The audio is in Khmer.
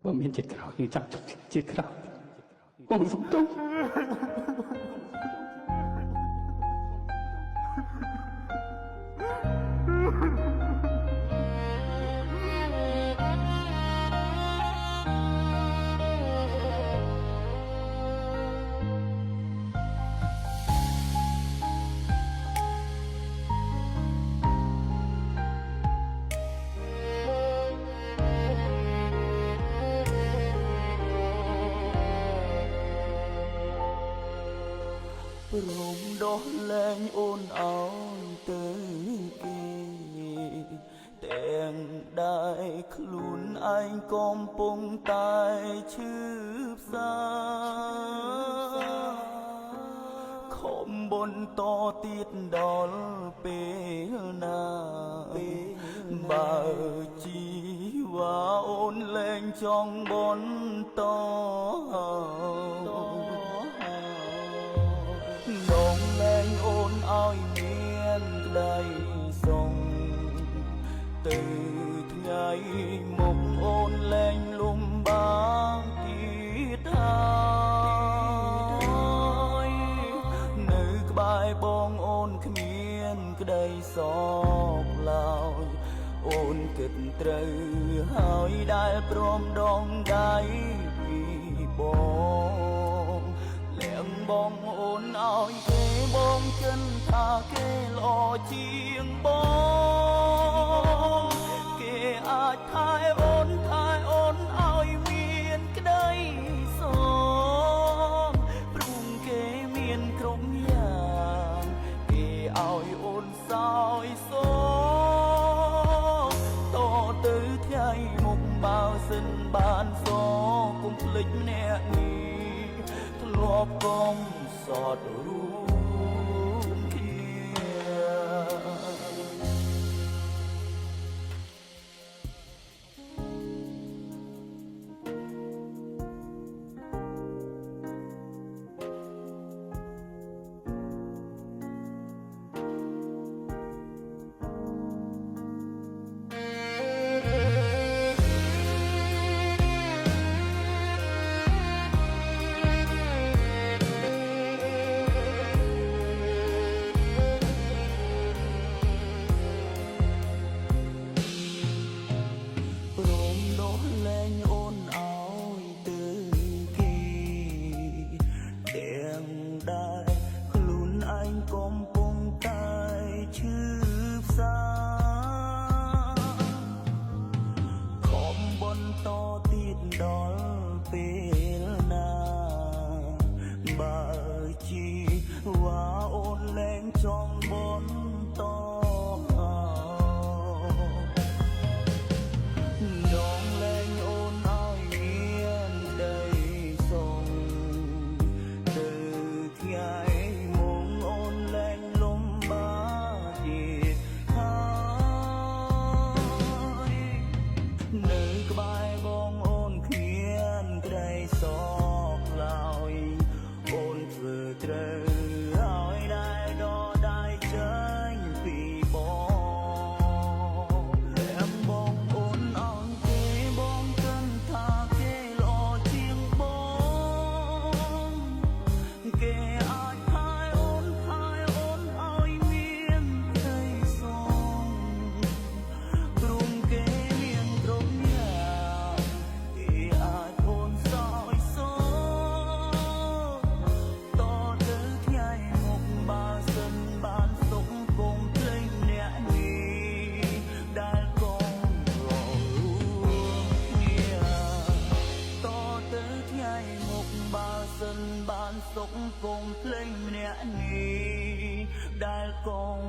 បើមានចិត្តក្រោយយើងចាំជប់ជាតិក្រោយបងសុំទោសព្រមដោះលែងអូនអោយទៅគេទាំងដែរខ្លួនឯងកំពុងតែឈឺផ្សាខំបន្តទៀតដល់ពេលណាបើជីវ៉ាអូនលែងចង់បន្តដងលែងអូនឲ្យមានក្តីសុងទៅថ្ងៃមុខអូនលែងលំបាកទៀតហើយនៅក្បែរបងអូនគ្មានក្តីសោកឡើយអូនគិតត្រូវហើយដែលព្រមដងដៃពីបងបងអូនឲ្យគេបងចិនថាគេល្អជាងបងគេអាចថែអូនឲ្យមានក្តីសុខព្រមគេមានគ្រប់យ៉ាងគេឲ្យអូនសោយសូតទៅថ្ងៃមុខបើសិនបានសកុំភ្លេចម្នាក់នេះធ្លាប់កុំសតរួមគ្នាដែរខ្លួនឯងកំពុងតែឈឺផ្សាខំបន្តទៀតដល់ពេលណាបើជីវ៉ាអូនលែងចង់បន្តដងលែងអូនឲ្យមានដីសុងថ្ងៃមុងអូនលែងលំបាកទៀតហើយនៅក្បែរបងអូនគ្មានក្តីសោកឡើយអូនធ្វើត្រូវឲ្យដែលដដៃចេញពីបងលែងបងអូនអងគេបងគិតថាគេល្អជាងបងគេអាចថែអូនឲ្យមានក្តីសុខព្រមគេមានគ្រប់យ៉ាងគេអាចអូនសោយសូតទៅថ្ងៃមុខបើសិនបានសុខគង់ភ្លេចអ្នកនេះដែលកងររួមគ្នាតទៅថ្ងៃមុខបើសិនបានសុខគង់ភ្លេចម្នាក់នេះដែលកង